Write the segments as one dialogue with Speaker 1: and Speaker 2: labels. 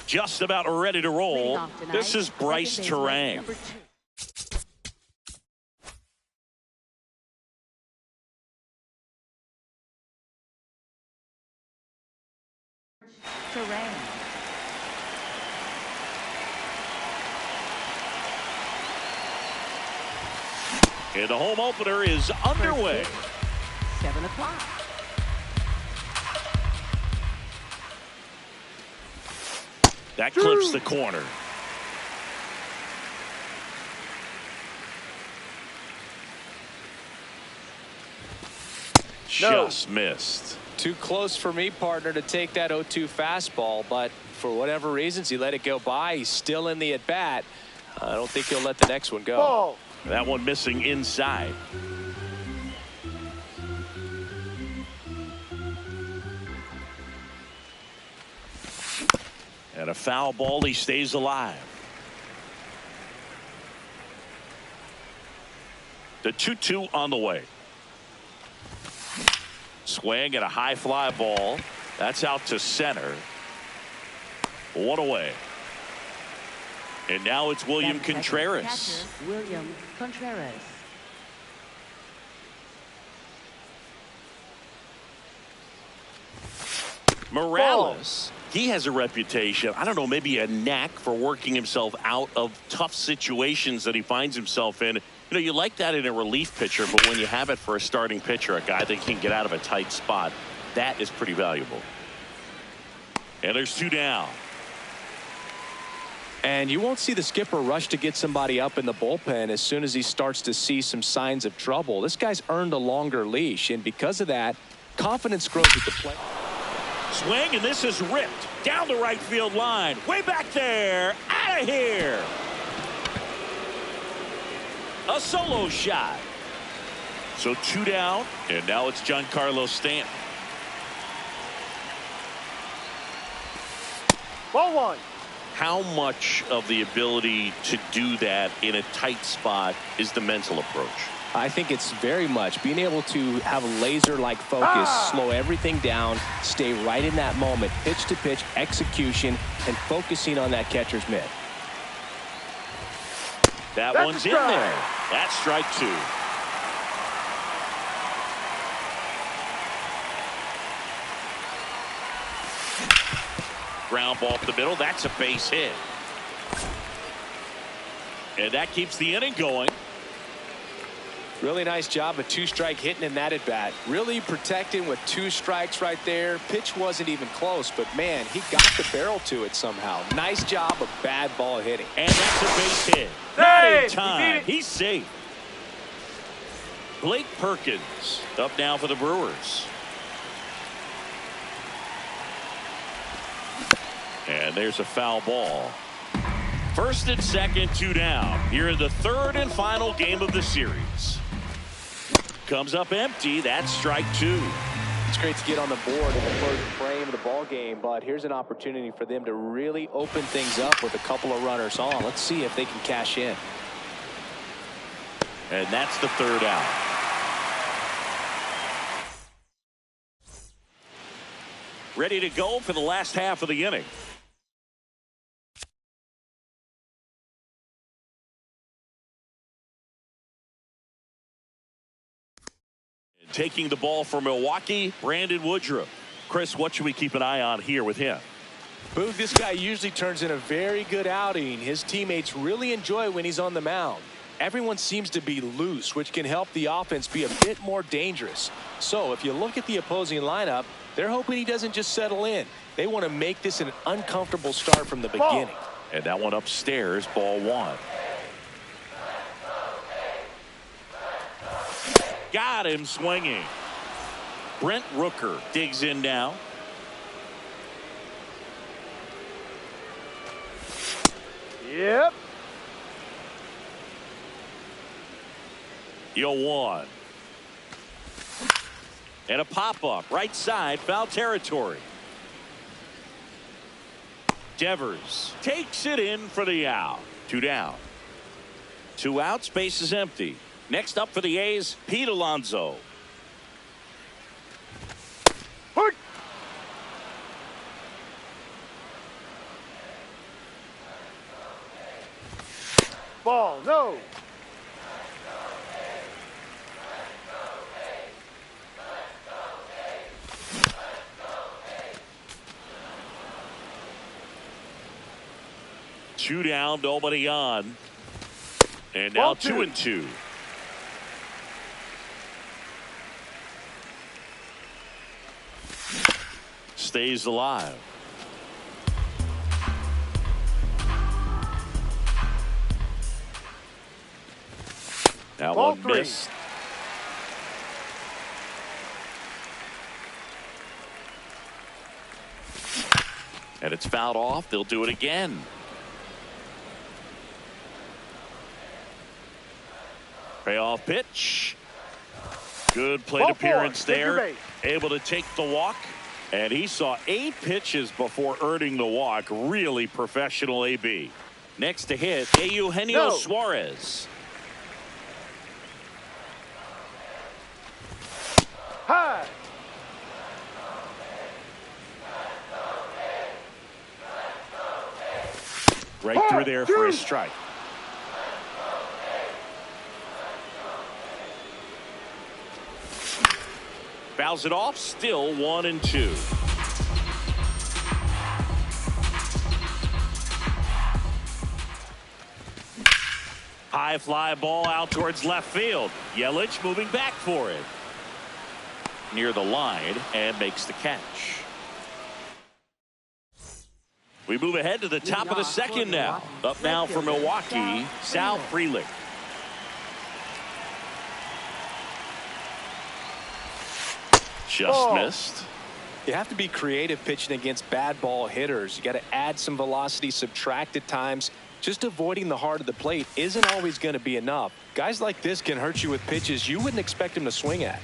Speaker 1: just about ready to roll. This is Bryce Terang. And the home opener is underway.
Speaker 2: 7 o'clock.
Speaker 1: That clips the corner. Just missed.
Speaker 3: Too close for me, partner, to take that 0-2 fastball, but for whatever reasons he let it go by. He's still in the at bat. I don't think he'll let the next one go.
Speaker 1: Ball. That one missing inside. And a foul ball. He stays alive. The 2-2 on the way. Swing and a high fly ball. That's out to center. One away. And now it's William Contreras.
Speaker 2: William Contreras.
Speaker 1: Morales. He has a reputation, I don't know, maybe a knack for working himself out of tough situations that he finds himself in. You know, you like that in a relief pitcher, but when you have it for a starting pitcher, a guy that can get out of a tight spot, that is pretty valuable. And there's 2 down.
Speaker 3: And you won't see the skipper rush to get somebody up in the bullpen as soon as he starts to see some signs of trouble. This guy's earned a longer leash, and because of that, confidence grows at the plate.
Speaker 1: Swing, and this is ripped down the right field line. Way back there. Out of here. A solo shot. So 2 down, and now it's Giancarlo Stanton.
Speaker 4: Ball 1.
Speaker 1: How much of the ability to do that in a tight spot is the mental approach?
Speaker 3: I think it's very much being able to have a laser-like focus, slow everything down, stay right in that moment, pitch to pitch, execution, and focusing on that catcher's mitt.
Speaker 1: That one's in there. That's strike 2. Ground ball up the middle. That's a base hit. And that keeps the inning going.
Speaker 3: Really nice job of 2-strike hitting in that at bat. Really protecting with 2 strikes right there. Pitch wasn't even close, but man, he got the barrel to it somehow. Nice job of bad ball hitting.
Speaker 1: And that's a base hit. Not in time. He's safe. Blake Perkins up now for the Brewers. And there's a foul ball. First and second, 2 down. Here in the 3rd and final game of the series. Comes up empty. That's strike 2.
Speaker 3: It's great to get on the board in the first frame of the ball game, but here's an opportunity for them to really open things up with a couple of runners on. Let's see if they can cash in.
Speaker 1: And that's the 3rd out. Ready to go for the last half of the inning. Taking the ball for Milwaukee, Brandon Woodruff. Chris, what should we keep an eye on here with him?
Speaker 3: Boog, this guy usually turns in a very good outing. His teammates really enjoy when he's on the mound. Everyone seems to be loose, which can help the offense be a bit more dangerous. So if you look at the opposing lineup, they're hoping he doesn't just settle in. They want to make this an uncomfortable start from the beginning.
Speaker 1: And that one upstairs, ball 1. Got him swinging. Brent Rooker digs in now.
Speaker 4: Yep.
Speaker 1: 0-1. And a pop-up right side, foul territory. Devers takes it in for the out. 2 down. 2 outs, base is empty. Next up for the A's, Pete Alonso.
Speaker 4: Ball, no.
Speaker 1: Two down, nobody on. And now
Speaker 4: Ball
Speaker 1: 2-2. Stays alive. Now
Speaker 4: Ball
Speaker 1: one
Speaker 4: 3.
Speaker 1: missed. And it's fouled off. They'll do it again. Payoff pitch. Good plate
Speaker 4: Ball
Speaker 1: appearance
Speaker 4: 4. Take your
Speaker 1: there.
Speaker 4: base.
Speaker 1: Able to take the walk. And he saw 8 pitches before earning the walk. Really professional AB. Next to hit, Eugenio
Speaker 4: No.
Speaker 1: Suarez.
Speaker 4: High.
Speaker 1: Right through there for a strike. Fouls it off. Still 1-2. High fly ball out towards left field. Yelich moving back for it. Near the line and makes the catch. We move ahead to the top of the second now. Up now for Milwaukee, Sal Frelick. Just missed.
Speaker 3: You have to be creative pitching against bad ball hitters. You got to add some velocity, subtract at times. Just avoiding the heart of the plate isn't always going to be enough. Guys like this can hurt you with pitches you wouldn't expect them to swing at.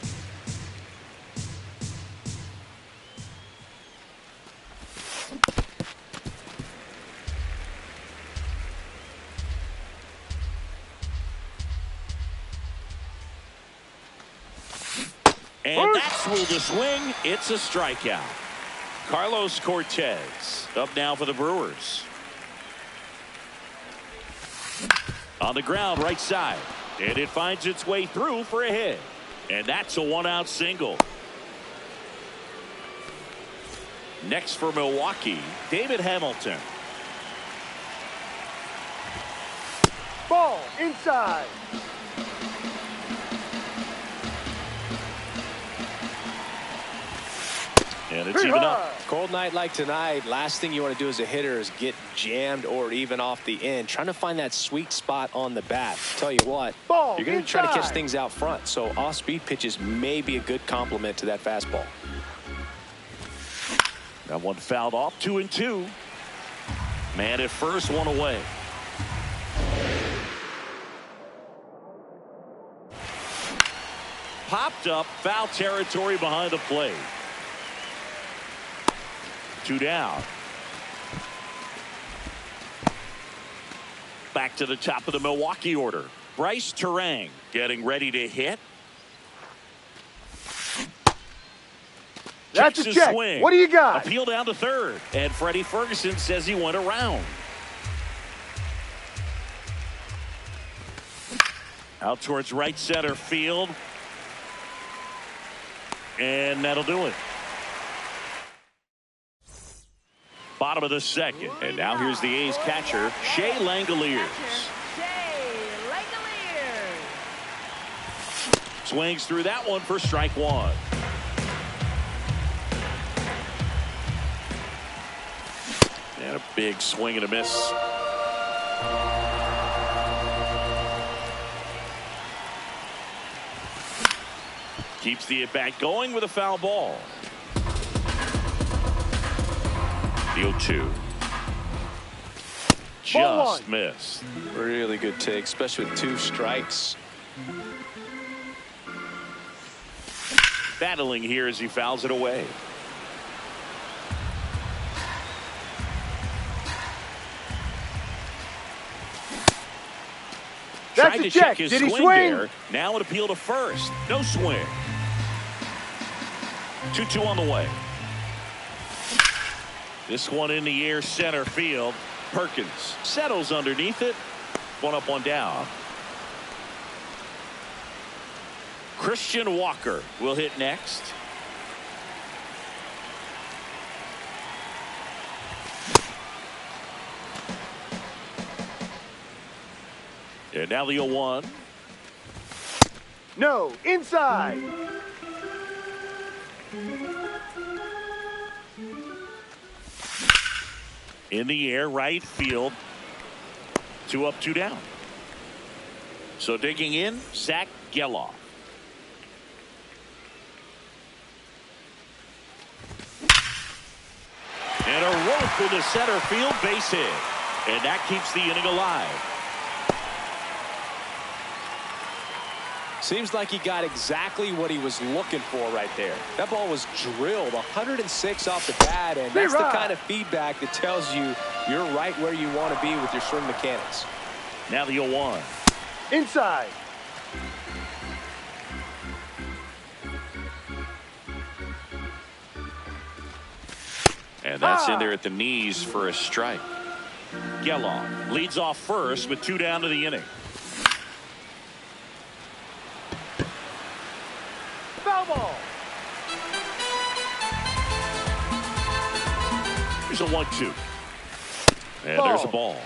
Speaker 1: And that's ruled a swing. It's a strikeout. Carlos Cortez up now for the Brewers. On the ground, right side. And it finds its way through for a hit. And that's a 1-out single. Next for Milwaukee, David Hamilton.
Speaker 4: Ball inside.
Speaker 1: And it's even up.
Speaker 3: Cold night like tonight, last thing you want to do as a hitter is get jammed or even off the end. Trying to find that sweet spot on the bat. Tell you what,
Speaker 4: Ball
Speaker 3: you're going to try to catch
Speaker 4: inside.
Speaker 3: things out front. So off-speed pitches may be a good complement to that fastball.
Speaker 1: That one fouled off. 2-2. Man at first, one away. Popped up, foul territory behind the plate. 2 down. Back to the top of the Milwaukee order. Bryce Terang getting ready to hit.
Speaker 4: That's
Speaker 1: Checks
Speaker 4: a
Speaker 1: his
Speaker 4: check.
Speaker 1: swing.
Speaker 4: What do you got?
Speaker 1: Appeal down to third. And Freddie Ferguson says he went around. Out towards right center field. And that'll do it. Bottom of the second. And now here's the A's catcher, Shea Langoliers. Swings through that one for strike one. And a big swing and a miss. Keeps the at-bat going with a foul ball. The 0-2. Just missed.
Speaker 3: Really good take, especially with 2 strikes.
Speaker 1: Battling here as he fouls it away.
Speaker 4: That's
Speaker 1: Tried
Speaker 4: a
Speaker 1: to
Speaker 4: check.
Speaker 1: check his
Speaker 4: Did he
Speaker 1: swing
Speaker 4: swing?
Speaker 1: there. Now an appeal to first. No swing. 2-2 on the way. This one in the air center field. Perkins settles underneath it. one up, one down. Christian Walker will hit next. And now the 0-1.
Speaker 4: No, inside.
Speaker 1: In the air, right field. 2 up, 2 down. So digging in, Zach Geloff. And a rope in the center field, base hit. And that keeps the inning alive.
Speaker 3: Seems like he got exactly what he was looking for right there. That ball was drilled 106 off the bat, and that's the kind of feedback that tells you you're right where you want to be with your swing mechanics.
Speaker 1: Now the 0-1.
Speaker 4: Inside.
Speaker 1: And that's in there at the knees for a strike. Geloff leads off first with 2 down to the inning.
Speaker 4: Foul ball.
Speaker 1: Here's a 1-2. And
Speaker 4: Ball.
Speaker 1: there's a ball.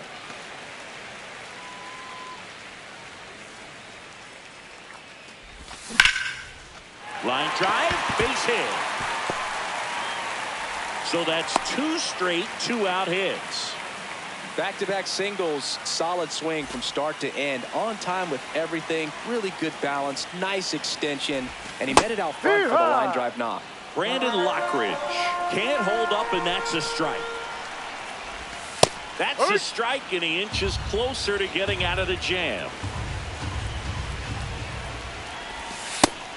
Speaker 1: Line drive, base hit. So that's 2 straight 2-out hits.
Speaker 3: Back-to-back singles, solid swing from start to end, on time with everything, really good balance, nice extension, and he met it out front for the line drive knock.
Speaker 1: Brandon Lockridge can't hold up, and that's a strike. That's a strike, and he inches closer to getting out of the jam.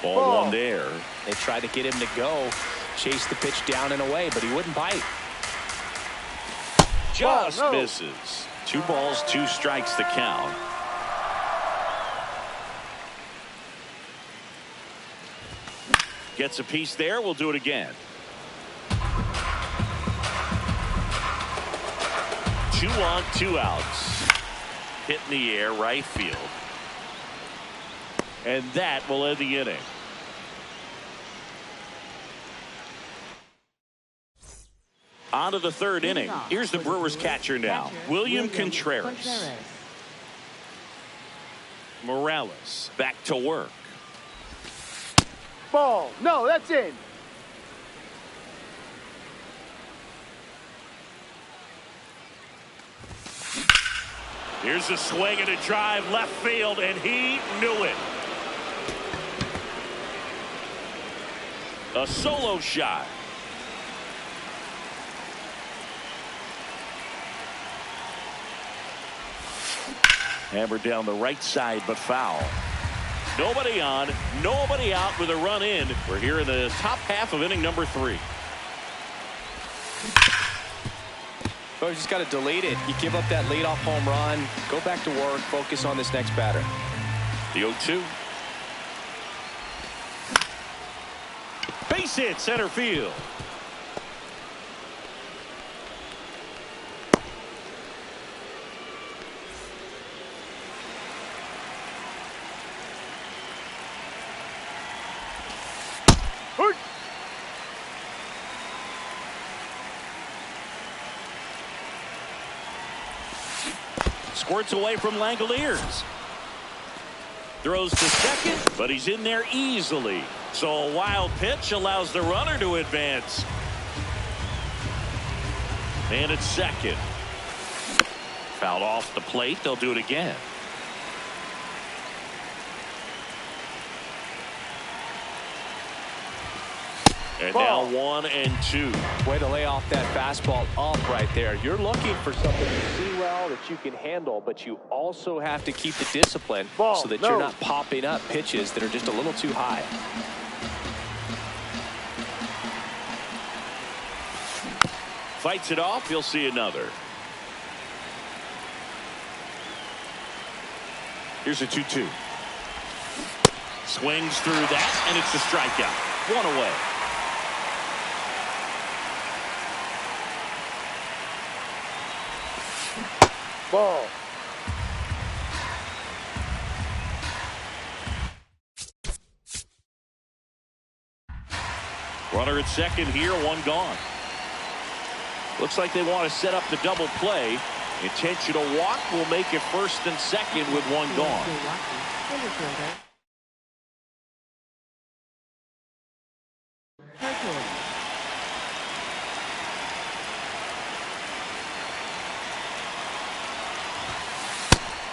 Speaker 1: Ball 1 there.
Speaker 3: They tried to get him to go, chase the pitch down and away, but he wouldn't bite.
Speaker 1: Just misses. 2 balls, 2 strikes to count. Gets a piece there. We'll do it again. 2 on, 2 outs. Hit in the air, right field. And that will end the inning. On to the 3rd inning. Here's the Brewers catcher now, William Contreras. Morales back to work.
Speaker 4: Ball. No, that's in.
Speaker 1: Here's a swing and a drive left field, and he knew it. A solo shot. Hammered down the right side, but foul. Nobody on, nobody out with a run in. We're here in the top half of inning number 3.
Speaker 3: Well, you just got to delete it. You give up that leadoff home run, go back to work, focus on this next batter.
Speaker 1: The 0-2. Base hit, center field. Squirts away from Langoliers. Throws to second, but he's in there easily. So a wild pitch allows the runner to advance. And it's second. Fouled off the plate. They'll do it again. And now 1 and 2.
Speaker 3: Way to lay off that fastball up right there. You're looking for something you see well that you can handle, but you also have to keep the discipline so that you're not popping up pitches that are just a little too high.
Speaker 1: Fights it off. You'll see another. Here's a 2-2. Swings through that, and it's a strikeout. 1 away.
Speaker 4: Ball.
Speaker 1: Runner at second here, one gone.
Speaker 3: Looks like they want to set up the double play. Intentional walk will make it first and second with one gone.
Speaker 2: Center fielder. Hercules.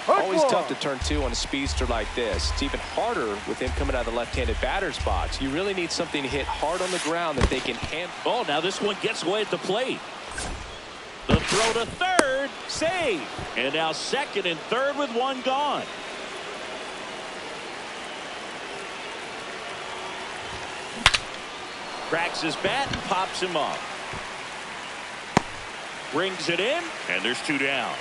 Speaker 3: Always tough to turn two on a speedster like this. It's even harder with him coming out of the left-handed batter's box. You really need something to hit hard on the ground that they can handle.
Speaker 1: Oh, now this one gets away at the plate. The throw to third, save. And now second and third with one gone. Cracks his bat and pops him up. Brings it in, and there's two down.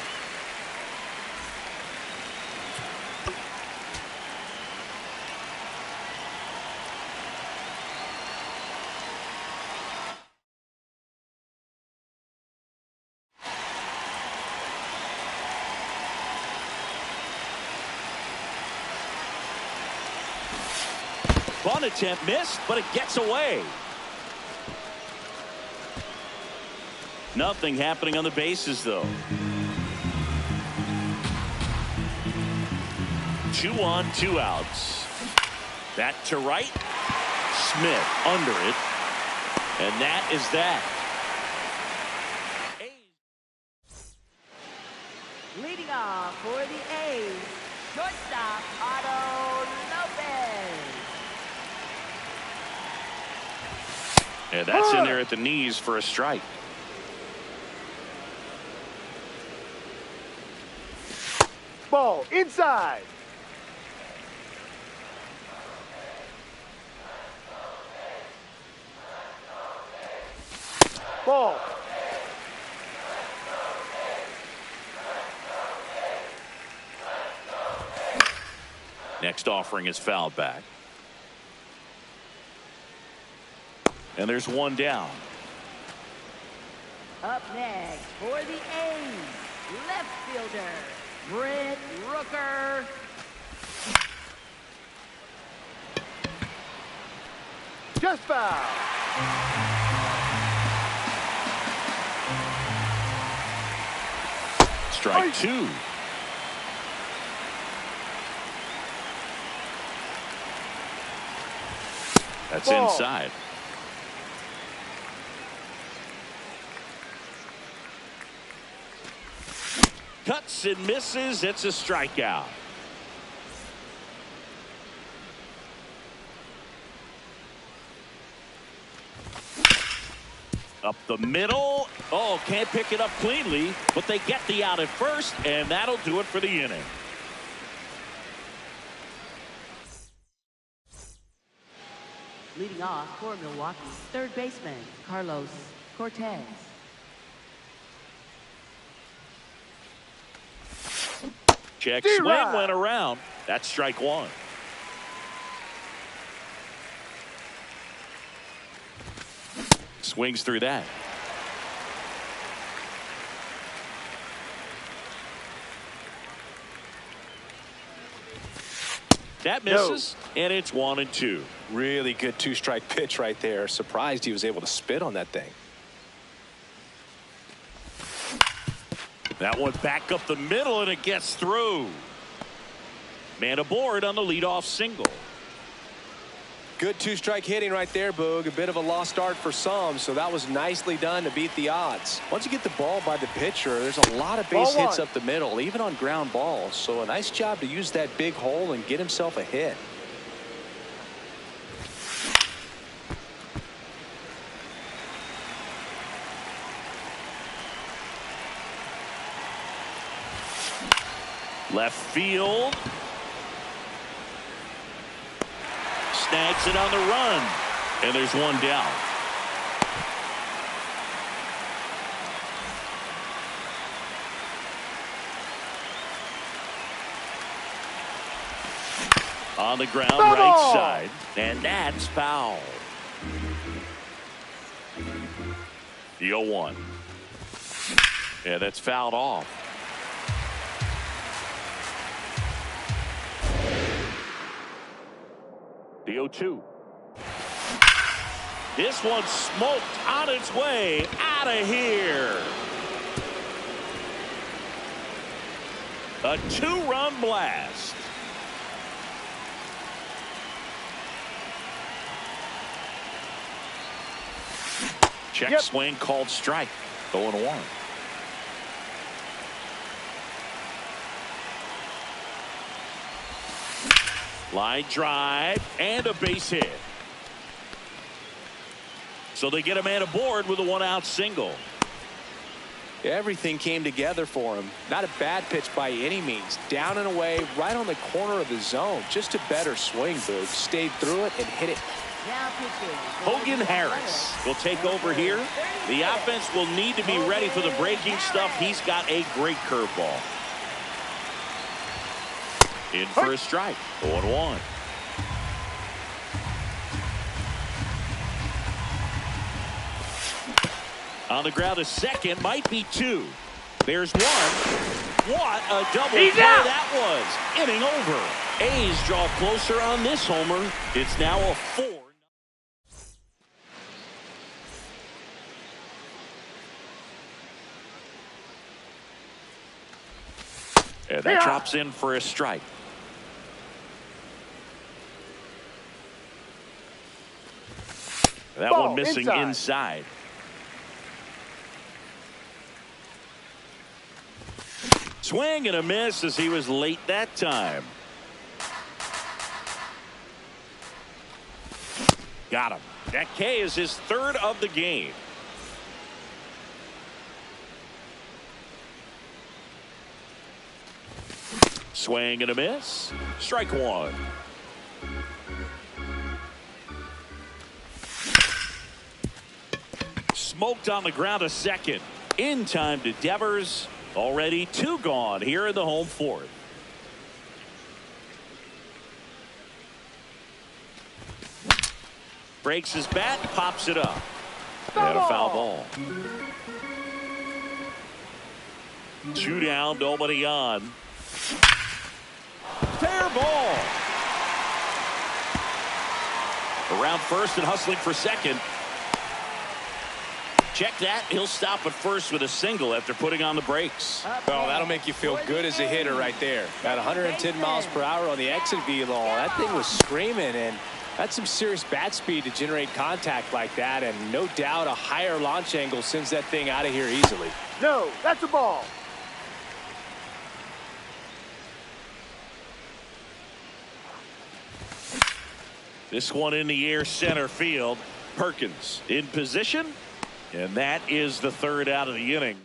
Speaker 1: Bunt attempt missed, but it gets away. Nothing happening on the bases, though. 2 on, 2 outs. That to right. Smith under it. And that is that.
Speaker 2: Leading off for the A's, shortstop Otto Lopez.
Speaker 1: And that's in there at the knees for a strike.
Speaker 4: Ball inside. Ball.
Speaker 1: Next offering is fouled back. And there's one down.
Speaker 2: Up next for the A's, left fielder Brent Rooker.
Speaker 4: Just foul.
Speaker 1: Strike two. That's
Speaker 4: Ball.
Speaker 1: inside. Cuts and misses. It's a strikeout. Up the middle. Oh, can't pick it up cleanly, but they get the out at first, and that'll do it for the inning.
Speaker 2: Leading off for Milwaukee, third baseman Carlos Cortez.
Speaker 1: Check
Speaker 4: D-Rod.
Speaker 1: swing went around. That's strike one. Swings through that. That misses, and it's 1-2.
Speaker 3: Really good two-strike pitch right there. Surprised he was able to spit on that thing.
Speaker 1: That one back up the middle, and it gets through. Man aboard on the leadoff single.
Speaker 3: Good two-strike hitting right there, Boog. A bit of a lost start for some, so that was nicely done to beat the odds. Once you get the ball by the pitcher, there's a lot of base hits up the middle, even on ground balls. So a nice job to use that big hole and get himself a hit.
Speaker 1: Left field. Snags it on the run. And there's one down. On the ground, right side. And that's foul. The 0-1. Yeah, that's fouled off. The 0-2. This one smoked on its way out of here. A 2-run blast. Check swing called strike. 0-1. Line drive and a base hit. So they get a man aboard with a 1-out single.
Speaker 3: Everything came together for him. Not a bad pitch by any means. Down and away, right on the corner of the zone. Just a better swing, Boog. Stayed through it and hit it.
Speaker 2: Now pitching.
Speaker 1: Hogan Harris will take over here. The offense will need to be ready for the breaking stuff. He's got a great curveball. In for a strike. 0-1. On the ground, a second, might be 2. There's 1. What a double play that was. Inning over. A's draw closer on this homer. It's now a 4. And that drops in for a strike. That one missing inside. Swing and a miss as he was late that time. Got him. That K is his 3rd of the game. Swing and a miss. Strike 1. Smoked on the ground a second. In time to Devers. Already 2 gone here in the home 4th. Breaks his bat, pops it up. And a foul ball. 2 down, nobody on. Fair ball. Around first and hustling for second. Check that. He'll stop at first with a single after putting on the brakes.
Speaker 3: Oh, that'll make you feel good as a hitter right there. At 110 miles per hour on the exit velo, that thing was screaming, and that's some serious bat speed to generate contact like that, and no doubt a higher launch angle sends that thing out of here easily.
Speaker 4: No, that's a ball.
Speaker 1: This one in the air, center field. Perkins in position. And that is the 3rd out of the inning.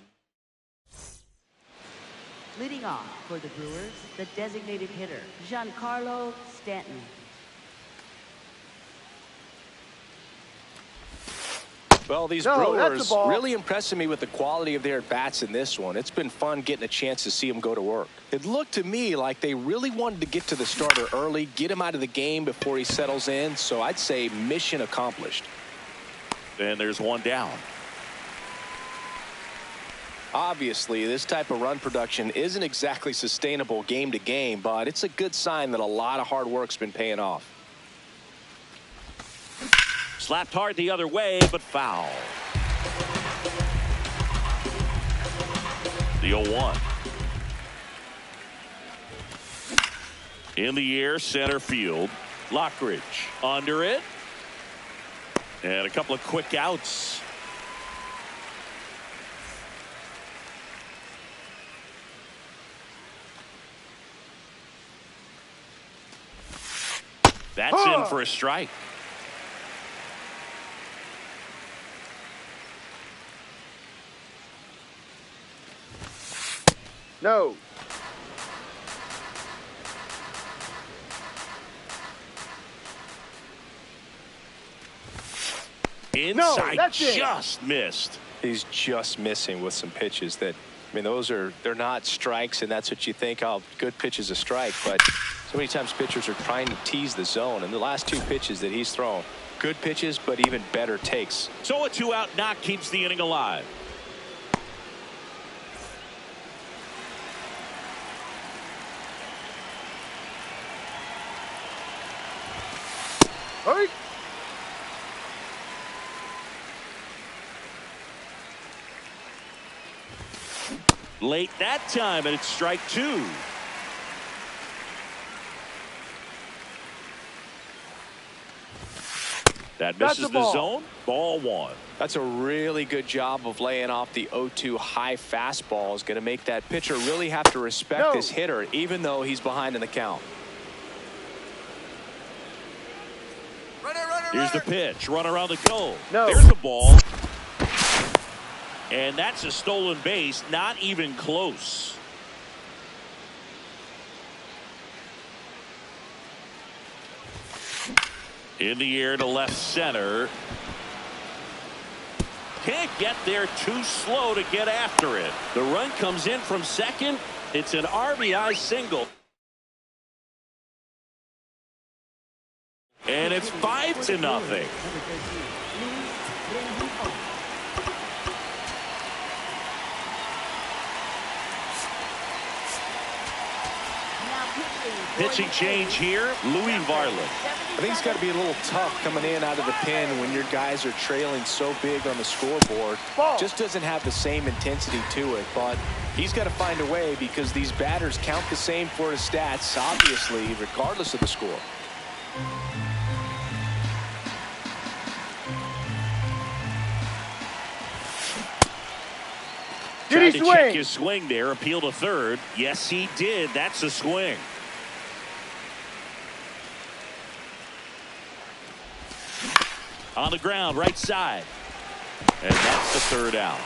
Speaker 2: Leading off for the Brewers, the designated hitter, Giancarlo Stanton.
Speaker 3: Well, these Brewers really impressing me with the quality of their at-bats in this one. It's been fun getting a chance to see them go to work. It looked to me like they really wanted to get to the starter early, get him out of the game before he settles in. So I'd say mission accomplished.
Speaker 1: And there's 1 down.
Speaker 3: Obviously, this type of run production isn't exactly sustainable game to game, but it's a good sign that a lot of hard work's been paying off.
Speaker 1: Slapped hard the other way, but foul. The 0-1. In the air, center field. Lockridge under it. And a couple of quick outs. That's in for a strike.
Speaker 4: No.
Speaker 1: Inside, just missed.
Speaker 3: He's just missing with some pitches that, I mean, they're not strikes, and that's what you think, oh, good pitch is a strike. But so many times pitchers are trying to tease the zone, and the last 2 pitches that he's thrown, good pitches, but even better takes.
Speaker 1: So a 2-out knock keeps the inning alive. Late that time, and it's strike two. That misses the zone. Ball one.
Speaker 3: That's a really good job of laying off the 0-2 high fastball. Is going to make that pitcher really have to respect this hitter, even though he's behind in the count.
Speaker 1: Here's the pitch. Run around the goal.
Speaker 4: No.
Speaker 1: There's the ball. And that's a stolen base. Not even close. In the air to left center. Can't get there, too slow to get after it. The run comes in from second. It's an RBI single. And it's 5-0. Pitching change here, Louis Varland.
Speaker 3: I think it's got to be a little tough coming in out of the pen when your guys are trailing so big on the scoreboard. Just doesn't have the same intensity to it, but he's got to find a way because these batters count the same for his stats, obviously, regardless of the score.
Speaker 1: Tried to check his swing there, appeal to third. Yes, he did. That's a swing. On the ground, right side. And that's the third out.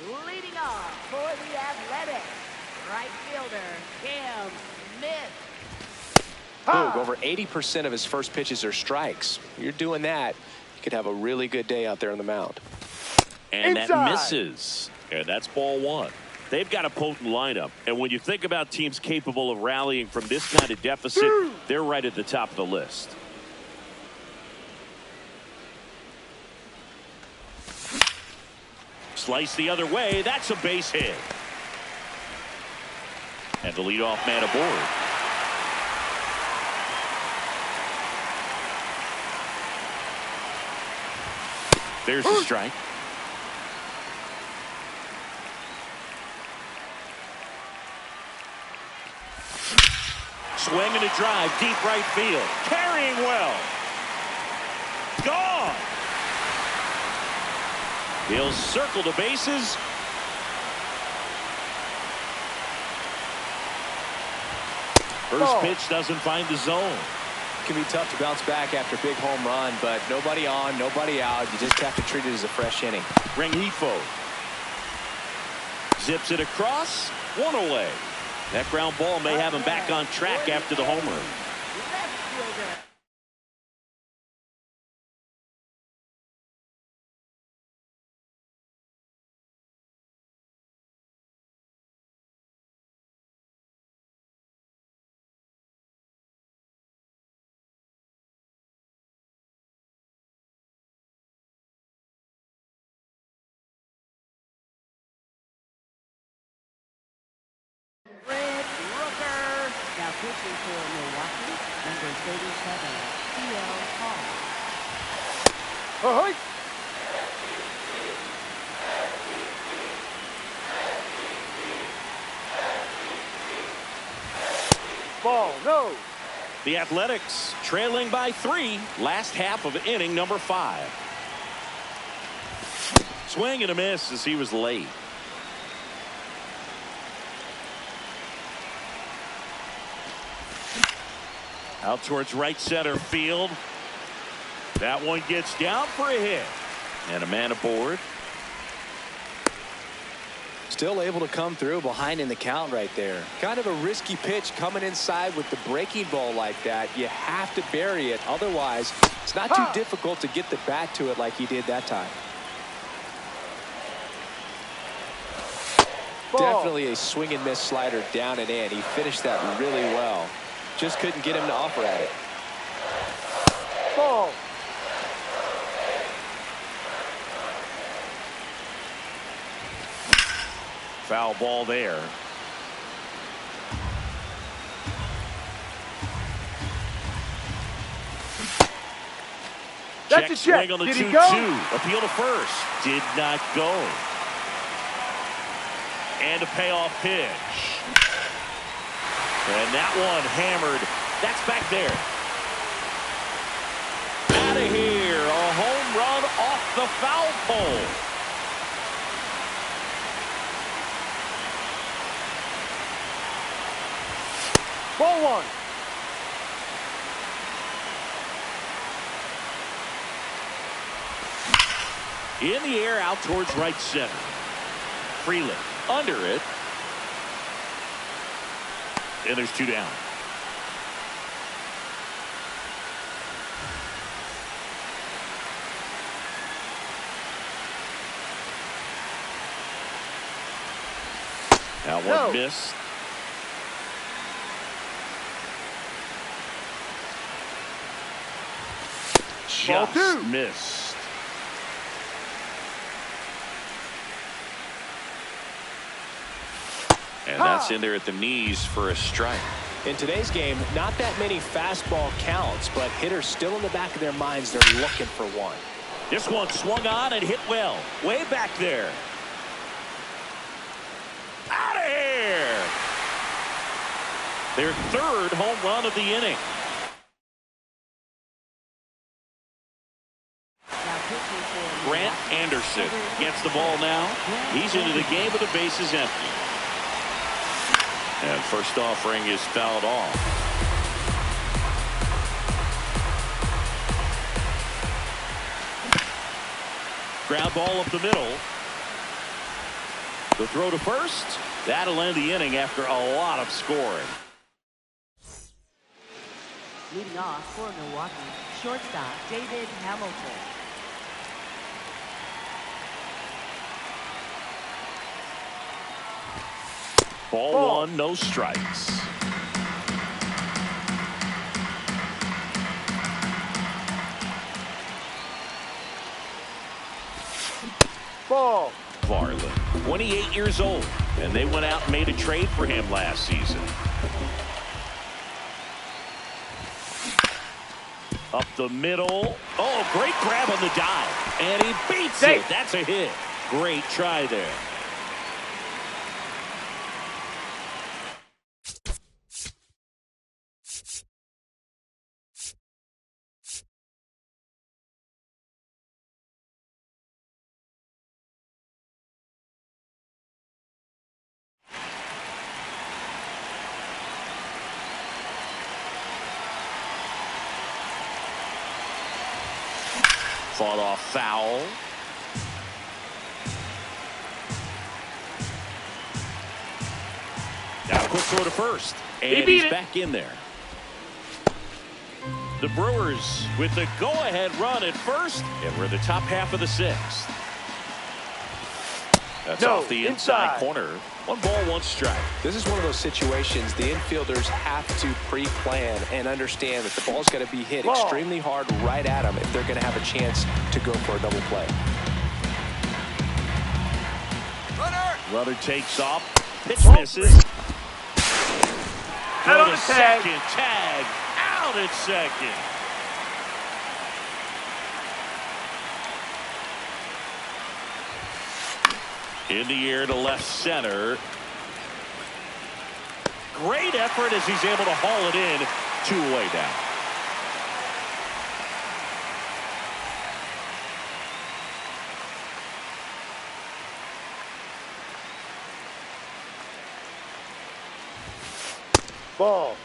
Speaker 2: Leading off for the Athletics, right fielder, Cam Smith.
Speaker 3: Boog, over 80% of his first pitches are strikes. You're doing that, you could have a really good day out there on the mound.
Speaker 1: And that misses. And that's ball one. They've got a potent lineup. And when you think about teams capable of rallying from this kind of deficit, they're right at the top of the list. Slice the other way. That's a base hit. And the leadoff man aboard. There's the strike. Swing and a drive, deep right field. Carrying well. Gone. He'll circle the bases. First pitch doesn't find the zone.
Speaker 3: It can be tough to bounce back after a big home run, but nobody on, nobody out. You just have to treat it as a fresh inning.
Speaker 1: Rengifo zips it across, one away. That ground ball may have him back on track after the homer.
Speaker 2: Now pitching for Milwaukee, number 37, T.L. Hall.
Speaker 4: Ball, no.
Speaker 1: The Athletics trailing by 3, last half of inning number 5. Swing and a miss as he was late. Out towards right center field. That one gets down for a hit. And a man aboard.
Speaker 3: Still able to come through behind in the count right there. Kind of a risky pitch coming inside with the breaking ball like that. You have to bury it. Otherwise, it's not too difficult to get the bat to it like he did that time. Definitely a swing and miss slider down and in. He finished that really well. Just couldn't get him to offer at it.
Speaker 4: Ball.
Speaker 1: Foul ball there.
Speaker 4: That's
Speaker 1: Check
Speaker 4: a check.
Speaker 1: swing on the
Speaker 4: Did
Speaker 1: 2-2.
Speaker 4: he go?
Speaker 1: Appeal to first. Did not go. And a payoff pitch. And that one hammered. That's back there. Out of here. A home run off the foul pole.
Speaker 4: Ball one.
Speaker 1: In the air out towards right center. Freeland under it. And there's 2 down. That one missed. Just missed. And that's in there at the knees for a strike.
Speaker 3: In today's game, not that many fastball counts, but hitters still in the back of their minds, they're looking for one.
Speaker 1: This one swung on and hit well. Way back there. Out of here. Their 3rd home run of the inning. Grant Anderson gets the ball now. He's into the game with the bases empty. And first offering is fouled off. Ground ball up the middle. The throw to first. That'll end the inning after a lot of scoring.
Speaker 2: Leading off for Milwaukee, shortstop David Hamilton.
Speaker 1: Ball 1, no strikes.
Speaker 4: Ball.
Speaker 1: Varland, 28 years old, and they went out and made a trade for him last season. Up the middle. Oh, great grab on the dive. And he beats it. That's a hit. Great try there. Fought off foul. Now a quick throw to first. And he's back in there. The Brewers with the go-ahead run at first. And we're in the top half of the 6th. That's off the inside corner. 1 ball, 1 strike.
Speaker 3: This is one of those situations the infielders have to pre-plan and understand that the ball's got to be hit extremely hard right at them if they're going to have a chance to go for a double play.
Speaker 1: Runner takes off. Pitch misses. Go to second. Tag. Out at second. In the air to left center. Great effort as he's able to haul it in. 2 away down.
Speaker 4: Ball.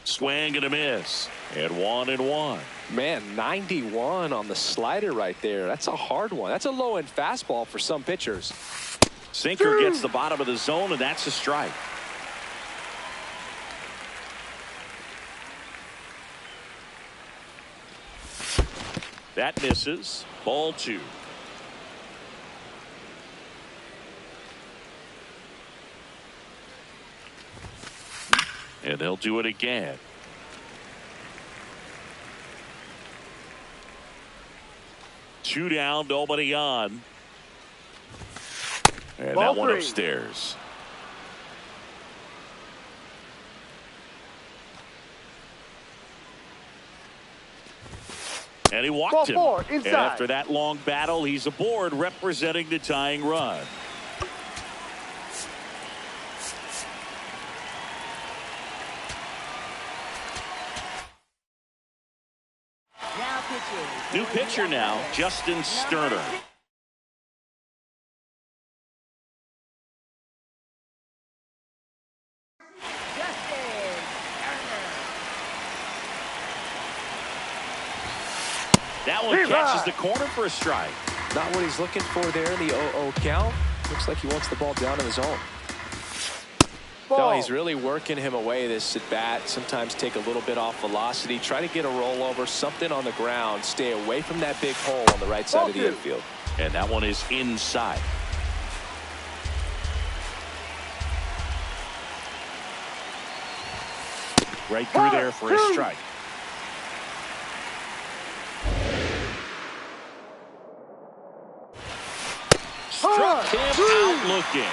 Speaker 1: Swing and a miss. And 1-1.
Speaker 3: Man, 91 on the slider right there. That's a hard one. That's a low-end fastball for some pitchers.
Speaker 1: Sinker gets the bottom of the zone, and that's a strike. That misses. Ball 2. And they'll do it again. Two down, nobody on. And
Speaker 4: Ball
Speaker 1: that one
Speaker 4: 3.
Speaker 1: upstairs. And he walked
Speaker 4: Ball
Speaker 1: him.
Speaker 4: four,
Speaker 1: And
Speaker 4: inside.
Speaker 1: after that long battle, he's aboard representing the tying run.
Speaker 2: Now pitching.
Speaker 1: New
Speaker 2: for the
Speaker 1: pitcher now,
Speaker 2: Athletics,
Speaker 1: Justin
Speaker 2: number
Speaker 1: Sterner.
Speaker 2: 6. Justin Sterner.
Speaker 1: That one
Speaker 4: Levi.
Speaker 1: catches the corner for a strike.
Speaker 3: Not what he's looking for there in the 0-0 count. Looks like he wants the ball down in the zone.
Speaker 4: Ball.
Speaker 3: No, he's really working him away this at bat. Sometimes take a little bit off velocity. Try to get a rollover, something on the ground. Stay away from that big hole on the right side
Speaker 4: Ball
Speaker 3: of the
Speaker 4: two.
Speaker 3: infield.
Speaker 1: And that one is inside. Right through there for a strike. Struck him out looking.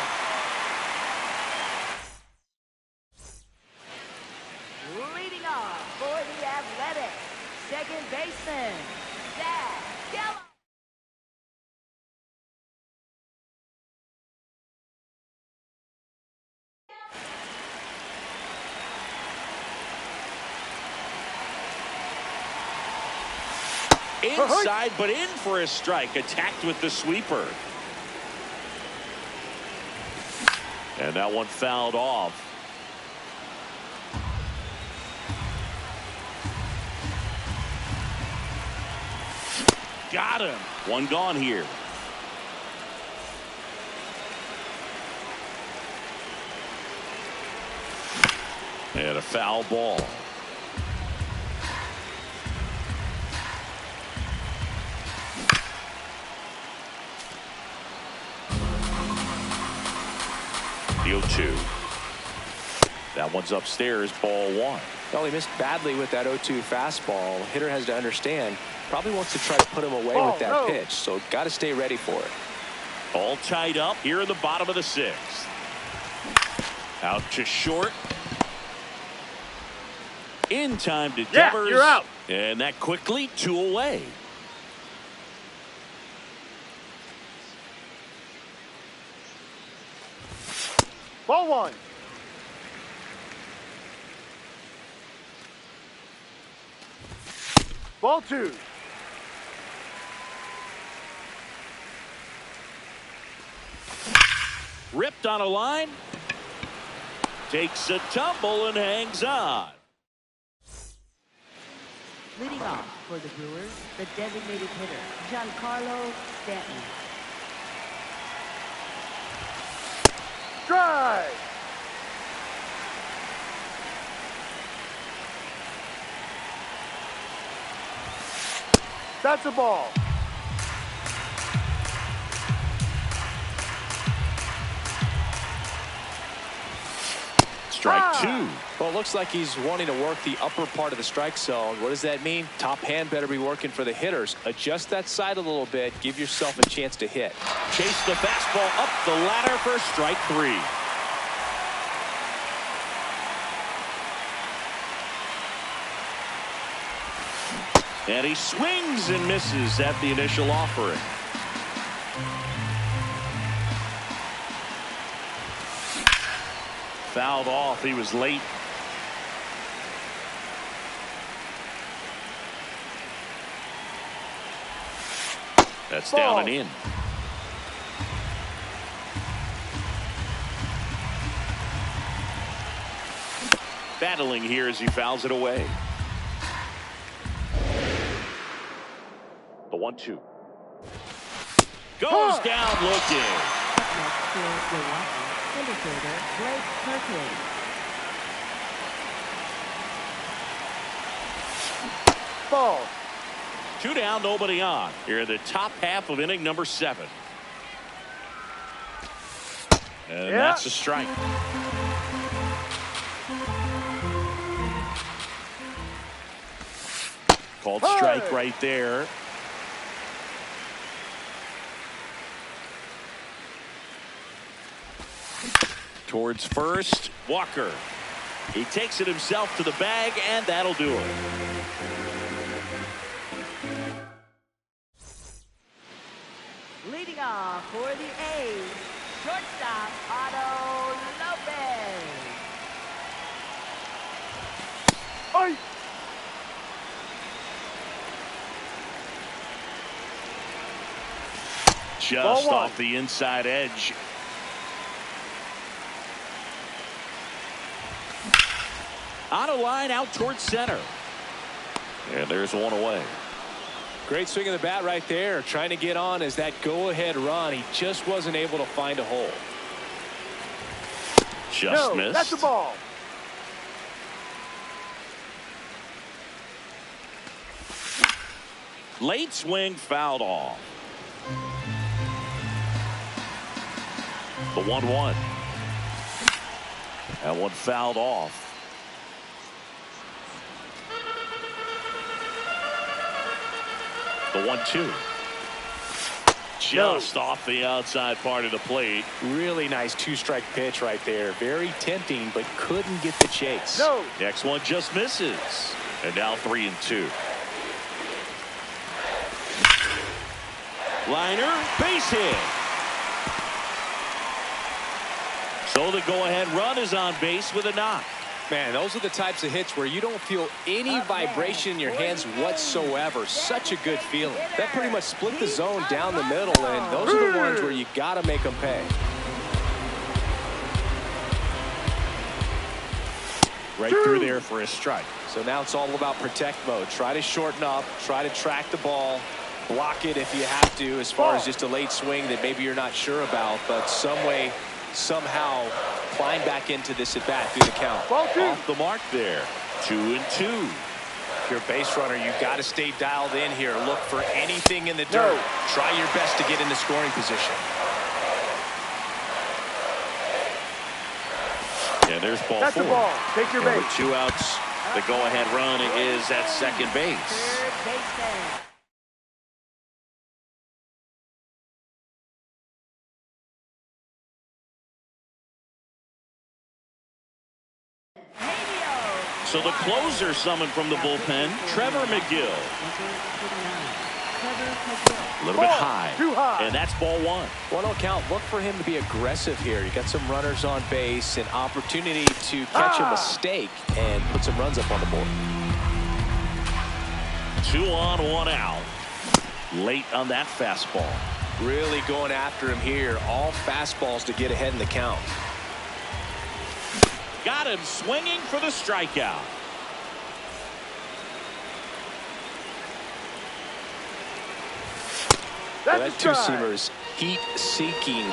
Speaker 2: Leading off for the Athletics, second baseman, Zach Gallo.
Speaker 1: Inside, but in for a strike. Attacked with the sweeper. And that one fouled off. Got him. One gone here. And a foul ball. The 0-2. That one's upstairs, ball one.
Speaker 3: Well, he missed badly with that 0-2 fastball. Hitter has to understand, probably wants to try to put him away with that pitch, so got to stay ready for it.
Speaker 1: All tied up here in the bottom of the sixth. Out to short. In time to Devers.
Speaker 4: You're out.
Speaker 1: And that quickly 2 away.
Speaker 4: Ball one. Ball two.
Speaker 1: Ripped on a line. Takes a tumble and hangs on.
Speaker 2: Leading off for the Brewers, the designated hitter, Giancarlo Stanton.
Speaker 4: Drive. That's a ball.
Speaker 1: Strike two.
Speaker 3: Well, it looks like he's wanting to work the upper part of the strike zone. What does that mean? Top hand better be working for the hitters. Adjust that side a little bit. Give yourself a chance to hit.
Speaker 1: Chase the fastball up the ladder for strike three. And he swings and misses at the initial offering. Fouled off. He was late. That's down and in. Battling here as he fouls it away. The 1-2. Goes down looking.
Speaker 2: Next for Milwaukee, center fielder Blake Perkins.
Speaker 4: Ball.
Speaker 1: 2 down, nobody on. Here in the top half of inning number 7. And that's a strike. Called strike right there. Towards first, Walker. He takes it himself to the bag, and that'll do it.
Speaker 2: off for the A's, shortstop Otto Lopez.
Speaker 4: Oi!
Speaker 1: Just off the inside edge. On a line out towards center. And there's one away.
Speaker 3: Great swing of the bat right there. Trying to get on as that go-ahead run. He just wasn't able to find a hole.
Speaker 1: Just missed.
Speaker 4: That's the ball.
Speaker 1: Late swing fouled off. The 1-1. That one fouled off. The 1-2. Just off the outside part of the plate.
Speaker 3: Really nice two-strike pitch right there. Very tempting, but couldn't get the chase.
Speaker 4: No.
Speaker 1: Next one just misses. And now 3-2. Liner, base hit. So the go-ahead run is on base with a knock.
Speaker 3: Man, those are the types of hits where you don't feel any vibration in your hands whatsoever. Such a good feeling. That pretty much split the zone down the middle, and those are the ones where you got to make them pay.
Speaker 1: Right through there for a strike.
Speaker 3: So now it's all about protect mode. Try to shorten up, try to track the ball, block it if you have to, as far as just a late swing that maybe you're not sure about, but some way, somehow climb back into this at bat through the count.
Speaker 1: Off the mark there. 2-2.
Speaker 3: If you're a base runner, you've got to stay dialed in here. Look for anything in the dirt. Try your best to get into scoring position.
Speaker 1: And there's ball
Speaker 4: That's
Speaker 1: four.
Speaker 4: the ball. Take your
Speaker 1: And
Speaker 4: base.
Speaker 1: with 2 outs, the go-ahead run is at second base.
Speaker 2: Third baseman.
Speaker 1: So the closer summoned from the bullpen, Trevor McGill. A little bit high.
Speaker 4: Too high.
Speaker 1: And that's ball 1.
Speaker 3: 1-0 count. Look for him to be aggressive here. You got some runners on base, an opportunity to catch a mistake and put some runs up on the board.
Speaker 1: 2 on, 1 out. Late on that fastball.
Speaker 3: Really going after him here. All fastballs to get ahead in the count.
Speaker 1: Got him swinging for the strikeout.
Speaker 3: Well, that two-seamer's heat-seeking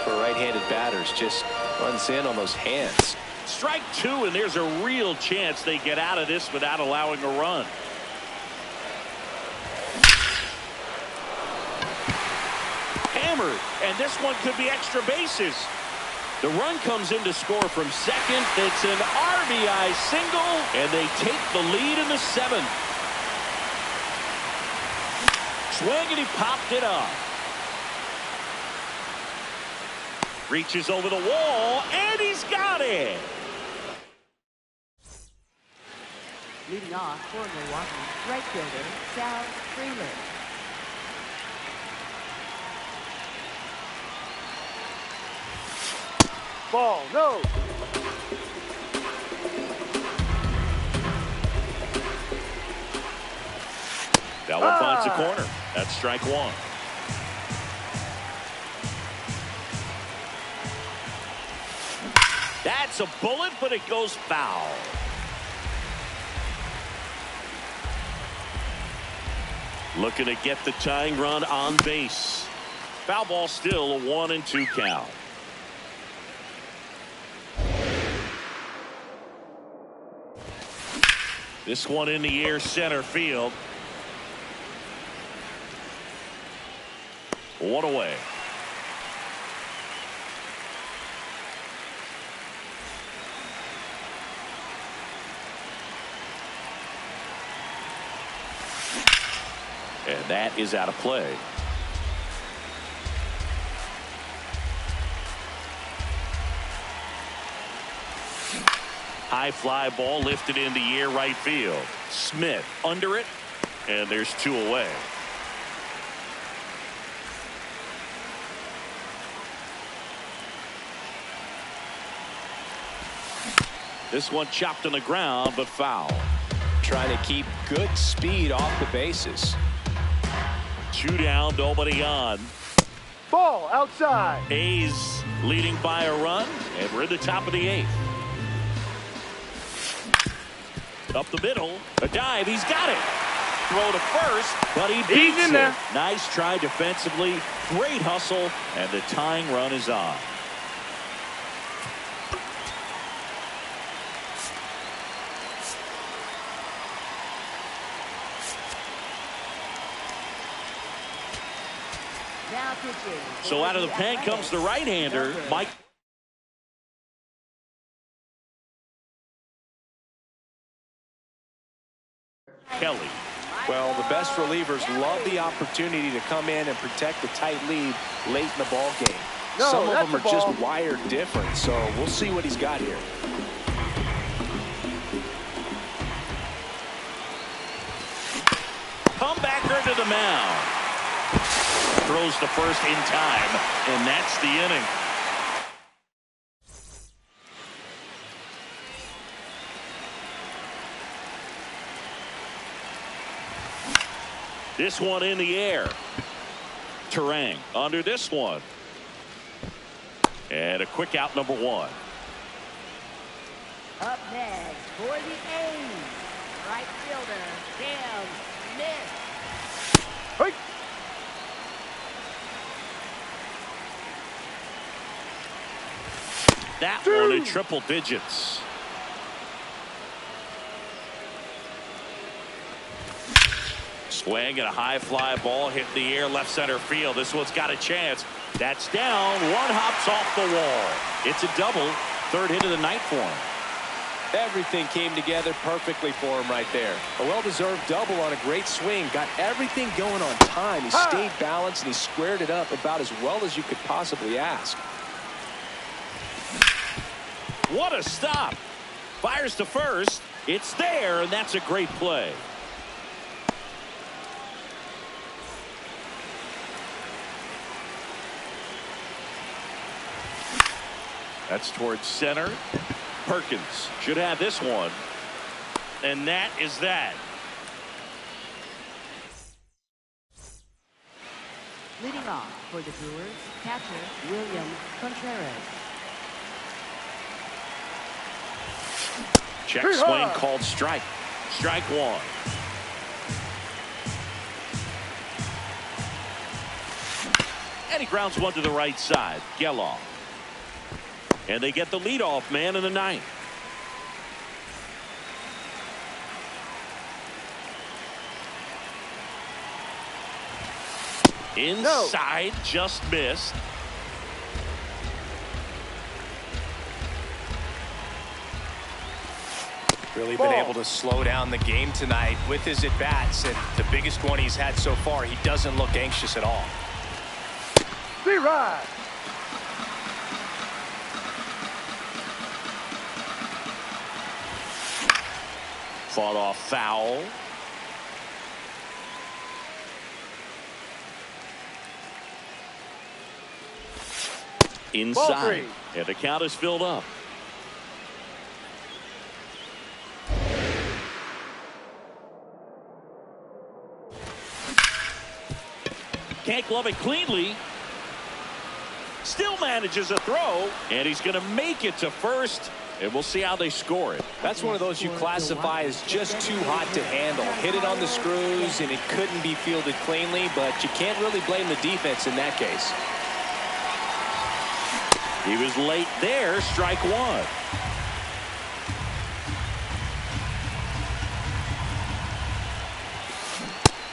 Speaker 3: for right-handed batters. Just runs in on those hands.
Speaker 1: Strike 2, and there's a real chance they get out of this without allowing a run. Hammered, and this one could be extra bases. The run comes in to score from second. It's an RBI single, and they take the lead in the 7th. Swing, and he popped it up. Reaches over the wall, and he's got it.
Speaker 2: Leading off for Milwaukee, right fielder Sal Freeland.
Speaker 4: Ball. No.
Speaker 1: That one finds the corner. That's strike 1. That's a bullet, but it goes foul. Looking to get the tying run on base. Foul ball, still a 1-2 count. This one in the air, center field. 1 away. And that is out of play. High fly ball lifted in the air, right field. Smith under it, and there's 2 away. This one chopped on the ground, but foul.
Speaker 3: Trying to keep good speed off the bases.
Speaker 1: 2 down, nobody on.
Speaker 4: Ball outside.
Speaker 1: A's leading by a run, and we're in the top of the 8th. Up the middle, a dive, he's got it. Throw to first, but he beats
Speaker 4: in
Speaker 1: it.
Speaker 4: there.
Speaker 1: Nice try defensively, great hustle, and the tying run is on.
Speaker 2: Now pitching.
Speaker 1: So out of the pen comes the right-hander, Mike Kelly.
Speaker 3: Well, the best relievers love the opportunity to come in and protect the tight lead late in the ball game.
Speaker 4: No,
Speaker 3: Some of
Speaker 4: that's
Speaker 3: them are
Speaker 4: the
Speaker 3: just
Speaker 4: ball.
Speaker 3: wired different, so we'll see what he's got here.
Speaker 1: Comebacker to the mound. Throws to first in time, and that's the inning. This one in the air. Terang under this one. And a quick out, number 1.
Speaker 2: Up next for the A's, right fielder, Cam Smith.
Speaker 4: Hey.
Speaker 1: That one in triple digits. Swing and a high fly ball hit the air left center field. This one's got a chance. That's down. One hops off the wall. It's a double. 3rd hit of the night for him.
Speaker 3: Everything came together perfectly for him right there. A well-deserved double on a great swing. Got everything going on time. He stayed balanced and he squared it up about as well as you could possibly ask.
Speaker 1: What a stop. Fires to first. It's there, and that's a great play. That's towards center. Perkins should have this one. And that is that.
Speaker 2: Leading off for the Brewers, catcher William Contreras.
Speaker 1: Check swing called strike. Strike 1. And he grounds one to the right side. Geloff. And they get the leadoff man in the 9th. Inside, just missed.
Speaker 3: Really been able to slow down the game tonight with his at-bats, and the biggest one he's had so far, he doesn't look anxious at all.
Speaker 4: Right.
Speaker 1: Fought off foul. Inside. And the count is filled up. Can't glove it cleanly. Still manages a throw. And he's going to make it to first. And we'll see how they score it.
Speaker 3: That's one of those you classify as just too hot to handle. Hit it on the screws, and it couldn't be fielded cleanly, but you can't really blame the defense in that case.
Speaker 1: He was late there. Strike 1.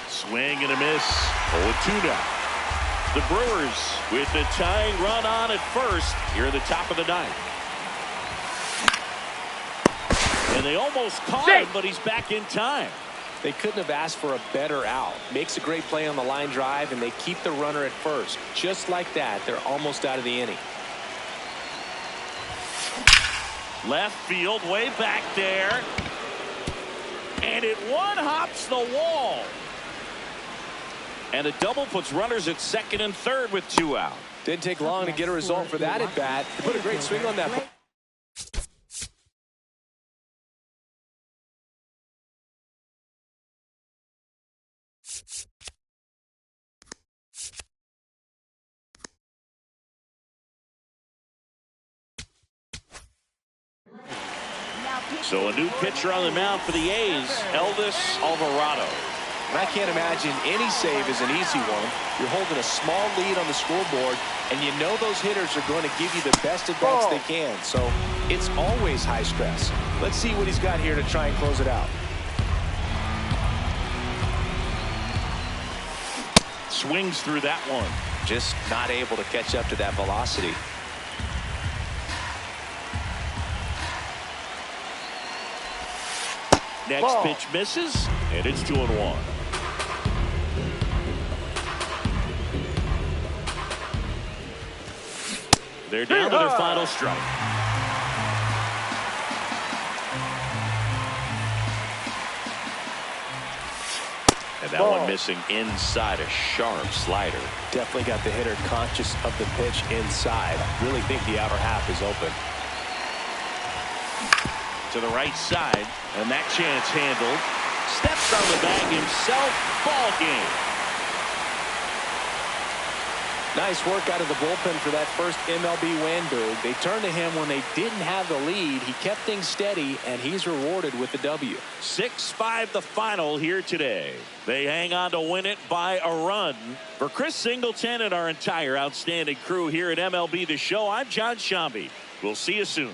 Speaker 1: Swing and a miss. 0-2 now. The Brewers with the tying run on at first here at the top of the 9th. And they almost caught him, but he's back in time.
Speaker 3: They couldn't have asked for a better out. Makes a great play on the line drive, and they keep the runner at first. Just like that, they're almost out of the inning.
Speaker 1: Left field, way back there. And it one-hops the wall. And a double puts runners at 2nd and 3rd with 2 out.
Speaker 3: Didn't take long to get a result for that at bat. They put a great swing on that.
Speaker 1: So a new pitcher on the mound for the A's, Elvis Alvarado.
Speaker 3: And I can't imagine any save is an easy one. You're holding a small lead on the scoreboard, and you know those hitters are going to give you the best at-bats they can. So it's always high stress. Let's see what he's got here to try and close it out.
Speaker 1: Swings through that one.
Speaker 3: Just not able to catch up to that velocity.
Speaker 1: Next pitch misses, and it's 2-1. They're down to their final strike. And that one missing inside, a sharp slider.
Speaker 3: Definitely got the hitter conscious of the pitch inside. Really think the outer half is open.
Speaker 1: To the right side, and that chance handled. Steps on the bag himself. Ball game.
Speaker 3: Nice work out of the bullpen for that first MLB win, Boog. They turned to him when they didn't have the lead. He kept things steady, and he's rewarded with the W.
Speaker 1: 6-5 the final here today. They hang on to win it by a run. For Chris Singleton and our entire outstanding crew here at MLB The Show, I'm John Shambi. We'll see you soon.